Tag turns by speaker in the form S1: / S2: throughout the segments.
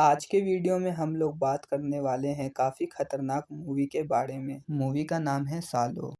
S1: आज के वीडियो में हम लोग बात करने वाले हैं काफ़ी खतरनाक मूवी के बारे में। मूवी का नाम है सालो।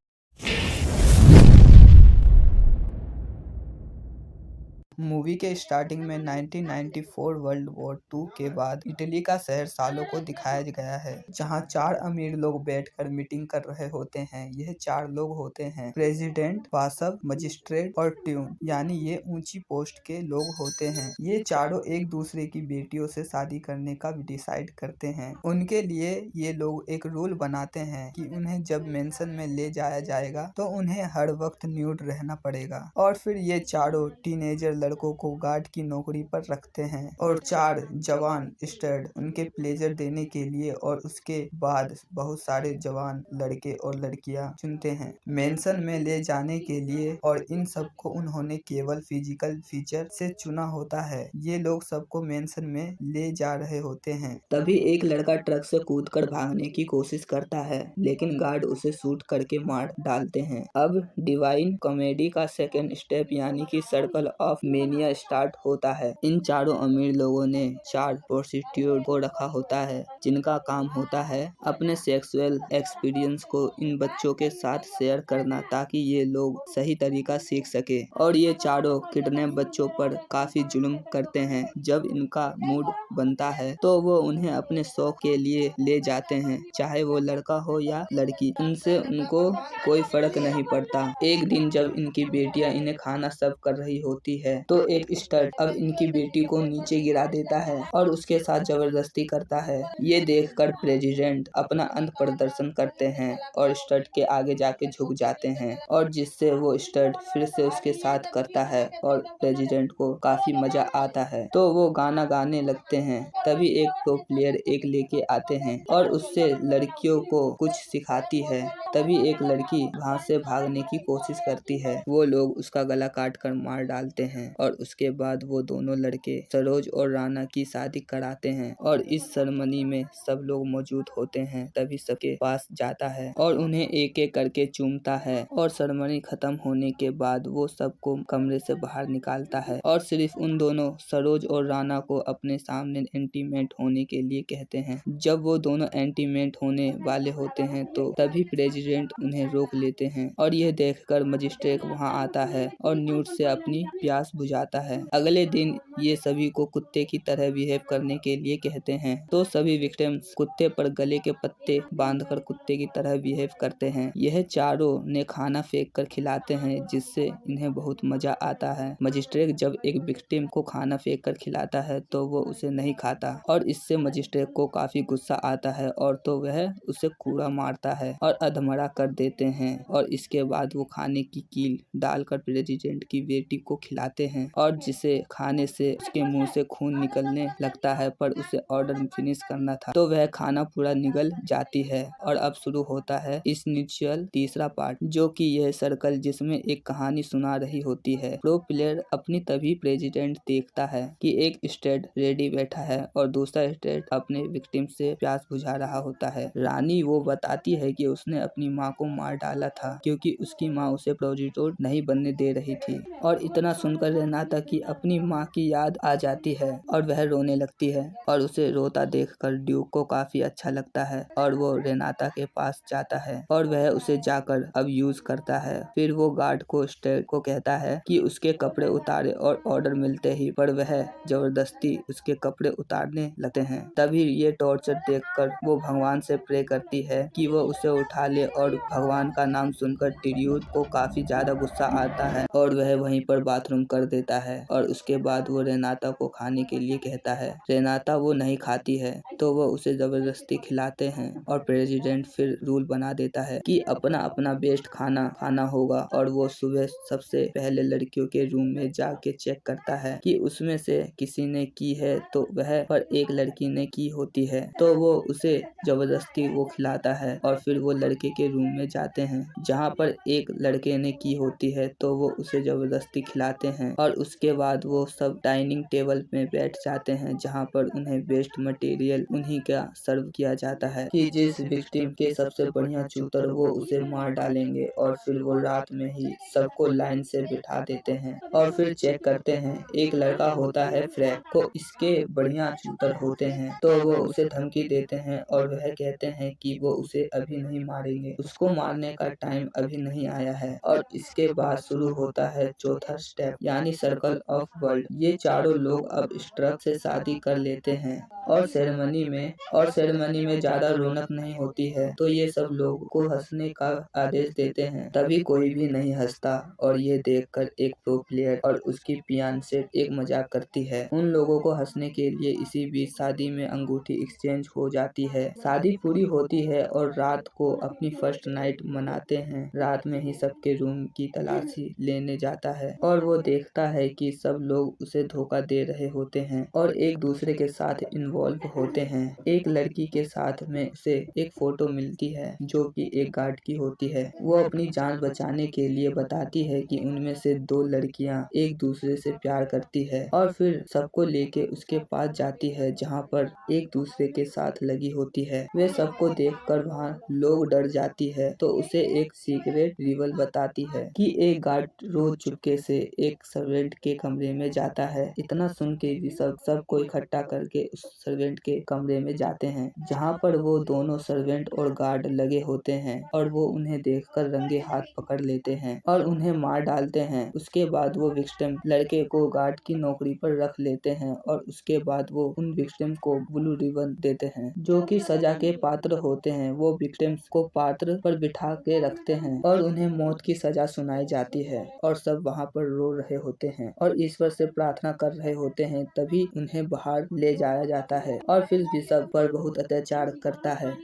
S1: मूवी के स्टार्टिंग में 1994 वर्ल्ड वॉर 2 के बाद इटली का शहर सालो को दिखाया गया है, जहां 4 अमीर लोग बैठकर मीटिंग कर रहे होते हैं। यह 4 लोग होते हैं प्रेसिडेंट, वासव, मजिस्ट्रेट और ट्यून, यानी ये ऊंची पोस्ट के लोग होते हैं। ये चारों एक दूसरे की बेटियों से शादी करने का डिसाइड करते हैं। उनके लिए ये लोग एक रूल बनाते हैं कि उन्हें जब मेंशन में ले जाया जाएगा तो उन्हें हर वक्त न्यूड रहना पड़ेगा। और फिर ये चारों टीनेजर लड़कों को गार्ड की नौकरी पर रखते हैं और 4 जवान स्टड उनके प्लेजर देने के लिए और उसके बाद बहुत सारे जवान लड़के और लड़कियां चुनते हैं मेंशन में ले जाने के लिए, और इन सबको उन्होंने केवल फिजिकल फीचर से चुना होता है। ये लोग सबको मेंशन में ले जा रहे होते हैं। तभी एक लड़का ट्रक से कूदकर भागने की कोशिश करता है, लेकिन गार्ड उसे शूट करके मार डालते हैं। अब डिवाइन कॉमेडी का सेकेंड स्टेप यानी कि सर्कल ऑफ मेनिया स्टार्ट होता है। इन चारों अमीर लोगों ने 4 प्रोस्टिट्यूट को रखा होता है, जिनका काम होता है अपने सेक्सुअल एक्सपीरियंस को इन बच्चों के साथ शेयर करना, ताकि ये लोग सही तरीका सीख सके। और ये चारों किडनैप बच्चों पर काफी जुल्म करते हैं। जब इनका मूड बनता है तो वो उन्हें अपने शौक के लिए ले जाते हैं, चाहे वो लड़का हो या लड़की, उनसे उनको कोई फर्क नहीं पड़ता। एक दिन जब इनकी बेटियां इन्हें खाना सर्व कर रही होती है तो एक स्टड अब इनकी बेटी को नीचे गिरा देता है और उसके साथ जबरदस्ती करता है। ये देखकर प्रेसिडेंट अपना अंत प्रदर्शन करते हैं और स्टड के आगे जाके झुक जाते हैं, और जिससे वो स्टड फिर से उसके साथ करता है और प्रेसिडेंट को काफी मजा आता है। तो वो गाना गाने लगते हैं। तभी एक प्रो प्लेयर एक लेके आते हैं और उससे लड़कियों को कुछ सिखाती है। तभी एक लड़की वहाँ से भागने की कोशिश करती है। वो लोग उसका गला काट कर मार डालते हैं और उसके बाद वो दोनों लड़के सरोज और राना की शादी कराते हैं। और इस सेरेमनी में सब लोग मौजूद होते हैं। तभी सबके पास जाता है और उन्हें एक एक करके चूमता है, और सेरेमनी खत्म होने के बाद वो सबको कमरे से बाहर निकालता है और सिर्फ उन दोनों सरोज और राना को अपने सामने इंटीमेट होने के लिए कहते हैं। जब वो दोनों इंटीमेट होने वाले होते हैं तो तभी प्रेसिडेंट उन्हें रोक लेते हैं, और यह देखकर मजिस्ट्रेट वहां आता है और न्यूड से अपनी प्यास बुझाता है। अगले दिन ये सभी को कुत्ते की तरह बिहेव करने के लिए कहते हैं, तो सभी विक्टिम्स कुत्ते पर गले के पत्ते बांधकर कुत्ते की तरह बिहेव करते हैं। यह चारों ने खाना फेंक कर खिलाते हैं, जिससे इन्हें बहुत मजा आता है। मजिस्ट्रेट जब एक विक्टिम को खाना फेंक कर खिलाता है तो वो उसे नहीं खाता, और इससे मजिस्ट्रेट को काफी गुस्सा आता है, और तो वह उसे कूड़ा मारता है और अधमरा कर देते हैं। और इसके बाद वो खाने की कील डालकर प्रेसिडेंट की बेटी को खिलाते हैं, और जिसे खाने से उसके मुंह से खून निकलने लगता है, पर उसे ऑर्डर फिनिश करना था तो वह खाना पूरा निगल जाती है। और अब शुरू होता है इस निचुअल तीसरा पार्ट, जो कि यह सर्कल जिसमें एक कहानी सुना रही होती है। प्रो प्लेयर अपनी तभी प्रेसिडेंट देखता है कि एक स्टेट रेडी बैठा है और दूसरा स्टेट अपने विक्टिम से प्यास बुझा रहा होता है। रानी वो बताती है कि उसने अपनी माँ को मार डाला था क्योंकि उसकी माँ उसे प्रोस्टिट्यूट नहीं बनने दे रही थी। और इतना सुनकर रेनाता की अपनी माँ की याद आ जाती है और वह रोने लगती है, और उसे रोता देखकर ड्यूक को काफी अच्छा लगता है और वो रेनाता के पास जाता है और वह उसे जाकर अब यूज करता है। फिर वो गार्ड को स्टेट को कहता है कि उसके कपड़े उतारे, और ऑर्डर मिलते ही पर वह जबरदस्ती उसके कपड़े उतारने लगते हैं। तभी ये टॉर्चर देखकर वो भगवान से प्रे करती है कि वो उसे उठा ले, और भगवान का नाम सुनकर टिरियूट को काफी ज्यादा गुस्सा आता है और वह वहीं पर बाथरूम कर देता है। और उसके बाद वो रेनाता को खाने के लिए कहता है। रेनाता वो नहीं खाती है तो वो उसे जबरदस्ती खिलाते हैं, और प्रेसिडेंट फिर रूल बना देता है कि अपना अपना बेस्ट खाना खाना होगा। और वो सुबह सबसे पहले लड़कियों के रूम में जाके चेक करता है कि उसमें से किसी ने की है, तो वह पर एक लड़की ने की होती है, तो वो उसे जबरदस्ती वो खिलाता है और फिर वो लड़के के रूम में जाते हैं जहाँ पर एक लड़के ने की होती है, तो वो उसे जबरदस्ती खिलाते हैं और उसके बाद वो सब डाइनिंग टेबल में बैठ जाते हैं जहाँ पर उन्हें वेस्ट मटेरियल उन्हीं का सर्व किया जाता है कि जिस विक्टिम के सबसे बढ़िया चूतर वो उसे मार डालेंगे और फिर वो रात में ही सबको लाइन से बिठा देते हैं और फिर चेक करते हैं। एक लड़का होता है फ्रैंक को इसके बढ़िया चूतर होते हैं, तो वो उसे धमकी देते हैं और वह कहते हैं कि वो उसे अभी नहीं मारेंगे, उसको मारने का टाइम अभी नहीं आया है। और इसके बाद शुरू होता है चौथा स्टेप यानी सर्कल ऑफ वर्ल्ड। ये चारों लोग अब इस ट्रक से शादी कर लेते हैं और सेरेमनी में ज्यादा रौनक नहीं होती है, तो ये सब लोगों को हंसने का आदेश देते हैं। तभी कोई भी नहीं हंसता और ये देखकर एक प्रो प्लेयर और उसकी फियांसे एक मजाक करती है। उन लोगों को हंसने के लिए इसी बीच शादी में अंगूठी एक्सचेंज हो जाती है। शादी पूरी होती है और रात को अपनी फर्स्ट नाइट मनाते हैं। रात में ही सबके रूम की तलाशी लेने जाता है और वो देखता है कि सब लोग उसे धोखा दे रहे होते हैं और एक दूसरे के साथ इन्वॉल्व होते हैं। एक लड़की के साथ में उसे एक फोटो मिलती है जो कि एक गार्ड की होती है। वो अपनी जान बचाने के लिए बताती है कि उनमें से 2 लड़कियां एक दूसरे से प्यार करती है और फिर सबको लेके उसके पास जाती है जहां पर एक दूसरे के साथ लगी होती है। वे सबको देखकर वहां लोग डर जाती है, तो उसे एक सीक्रेट रिवल बताती है कि एक गार्ड रोज चुपके से एक सर्वेंट के कमरे में जाता है। इतना सुन के भी सबको इकट्ठा करके उस सर्वेंट के कमरे में जाते हैं जहां पर वो दोनों सर्वेंट और गार्ड लगे होते हैं और वो उन्हें देखकर रंगे हाथ पकड़ लेते हैं और उन्हें मार डालते हैं। उसके बाद वो विक्टिम लड़के को गार्ड की नौकरी पर रख लेते हैं और उसके बाद वो उन विक्टिम को ब्लू रिबन देते हैं जो कि सजा के पात्र होते हैं। वो विक्टिम्स को पात्र पर बिठा के रखते हैं और उन्हें मौत की सजा सुनाई जाती है और सब वहाँ पर रो रहे होते हैं और ईश्वर से प्रार्थना कर रहे होते हैं। तभी उन्हें बाहर ले जाया जाता है और फिर भी सब पर बहुत अत्याचार करता है।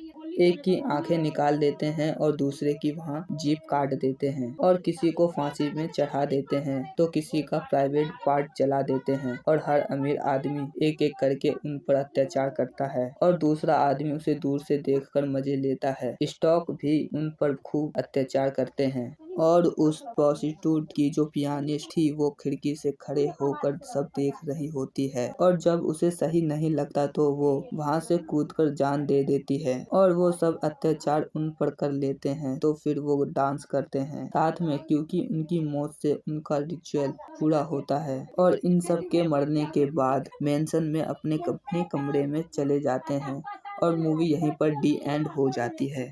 S1: एक की आंखें निकाल देते हैं और दूसरे की वहाँ जीभ काट देते हैं और किसी को फांसी में चढ़ा देते हैं, तो किसी का प्राइवेट पार्ट जला देते हैं और हर अमीर आदमी एक एक करके उन पर अत्याचार करता है और दूसरा आदमी उसे दूर से देखकर मजे लेता है। स्टॉक भी उन पर खूब अत्याचार करते हैं और उस प्रोस्टिट्यूट की जो पियानिस्ट थी वो खिड़की से खड़े होकर सब देख रही होती है और जब उसे सही नहीं लगता तो वो वहाँ से कूदकर जान दे देती है और वो सब अत्याचार उन पर कर लेते हैं। तो फिर वो डांस करते हैं साथ में क्योंकि उनकी मौत से उनका रिचुअल पूरा होता है और इन सब के मरने के बाद मेंशन में अपने कमरे में चले जाते हैं और मूवी यहीं पर डी एंड हो जाती है।